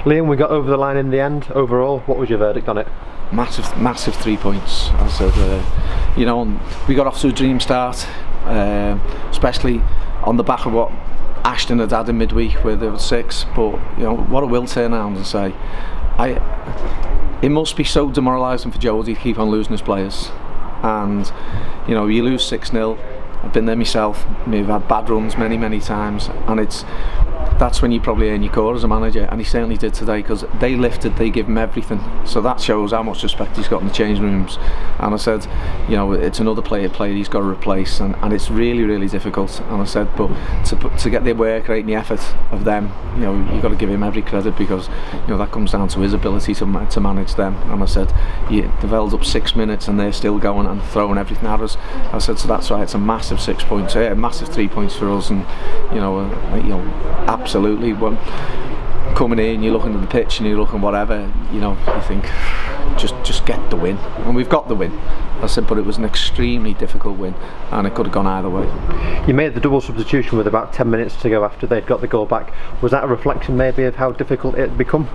Liam, we got over the line in the end. Overall, what was your verdict on it? Massive 3 points. I said, you know, we got off to a dream start, especially on the back of what Ashton had had in midweek where there were 6. But you know, what I will turn around and say, it must be so demoralising for Jody to keep on losing his players. And you know, you lose 6-0. I've been there myself. We've had bad runs many times, and that's when you probably earn your core as a manager, and he certainly did today, because they lifted, they give him everything. So that shows how much respect he's got in the change rooms. And I said, you know, it's another player he's got to replace, and it's really difficult. And I said, but to get the work rate and the effort of them, you know, you've got to give him every credit, because you know that comes down to his ability to manage them. And I said, they've held up 6 minutes and they're still going and throwing everything at us. I said, so that's why it's a massive 6 points, massive 3 points for us. And you know, absolutely, when coming in, you're looking at the pitch and you're looking whatever, you know, you think just get the win, and we've got the win. I said, but it was an extremely difficult win, and it could have gone either way. You made the double substitution with about 10 minutes to go after they'd got the goal back. Was that a reflection maybe of how difficult it had become?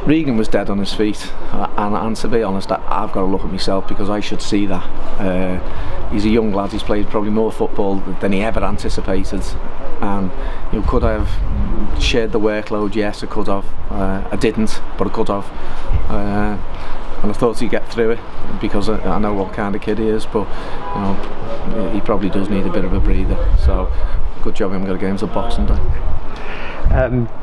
Regan was dead on his feet, and to be honest, I've got to look at myself, because I should see that. He's a young lad, he's played probably more football than he ever anticipated, and you know, could I have shared the workload? Yes, I could have. I didn't, but I could have. And I thought he'd get through it, because I know what kind of kid he is, but you know, he probably does need a bit of a breather. So good job him got a game till Boxing Day.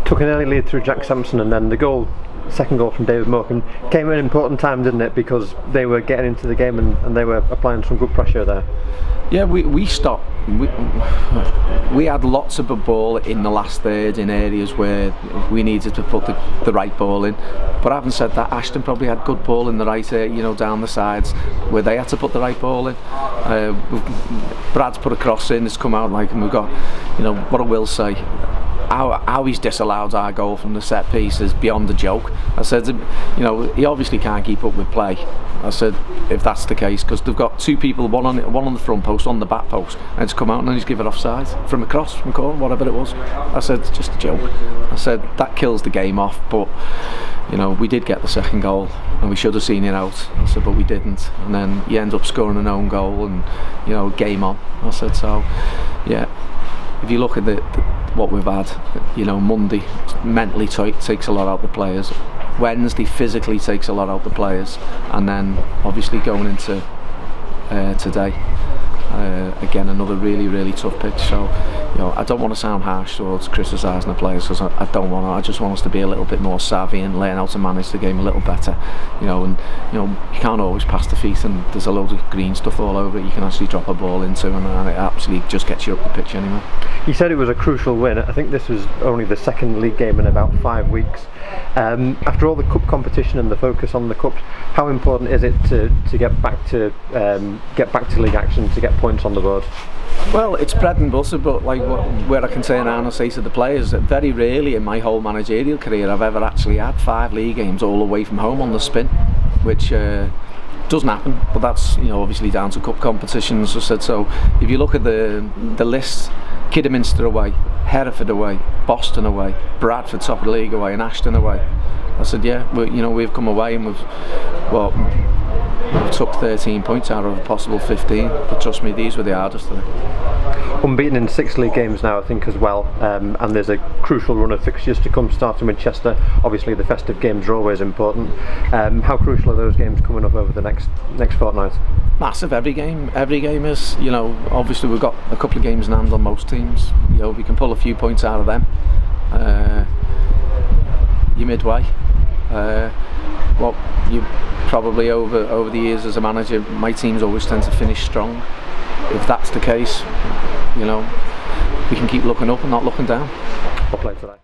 Took an early lead through Jack Sampson, and then the second goal from David Morecambe came at an important time, didn't it? Because they were getting into the game and they were applying some good pressure there. Yeah, we stopped. We had lots of the ball in the last third in areas where we needed to put the right ball in. But having said that, Ashton probably had good ball in the right area, you know, down the sides where they had to put the right ball in. Brad's put a cross in, it's come out like, and we've got, you know, what I will say, how he's disallowed our goal from the set piece is beyond a joke. I said, you know, he obviously can't keep up with play. I said, if that's the case, because they've got 2 people, one on the front post, on the back post, and it's come out and he's given offside from a cross, from corner, whatever it was. I said, it's just a joke. I said, that kills the game off. But you know, we did get the second goal and we should have seen it out. I said, but we didn't, and then you end up scoring an own goal and, you know, game on. I said, so yeah, if you look at what we've had, you know, Monday mentally takes a lot out of the players, Wednesday physically takes a lot out of the players, and then obviously going into today, again another really tough pitch. So you know, I don't want to sound harsh towards criticising the players, because I don't want to. I just want us to be a little bit more savvy and learn how to manage the game a little better, you know. And you know, you can't always pass the feet, and there's a load of green stuff all over it you can actually drop a ball into, and it absolutely just gets you up the pitch anyway. You said it was a crucial win. I think this was only the second league game in about 5 weeks. After all the cup competition and the focus on the cups, how important is it to get back to league action, to get points on the board? Well, it's bread and butter, but like where I can turn around and say to the players that very rarely in my whole managerial career I've ever actually had 5 league games all away from home on the spin, which doesn't happen. But that's, you know, obviously down to cup competitions. I said, so if you look at the list, Kidderminster away, Hereford away, Boston away, Bradford top of the league away, and Ashton away. I said, yeah, you know, we've come away and we've took 13 points out of a possible 15, but trust me, these were the hardest of them. Unbeaten in 6 league games now, I think, as well, and there's a crucial run of fixtures to come, starting with Chester. Obviously the festive games are always important. How crucial are those games coming up over the next fortnight? Massive. Every game is, you know, obviously we've got a couple of games in hand on most teams. You know, we can pull a few points out of them. You're midway. Well, you probably over the years as a manager, my teams always tend to finish strong. If that's the case, you know, we can keep looking up and not looking down. Well played today.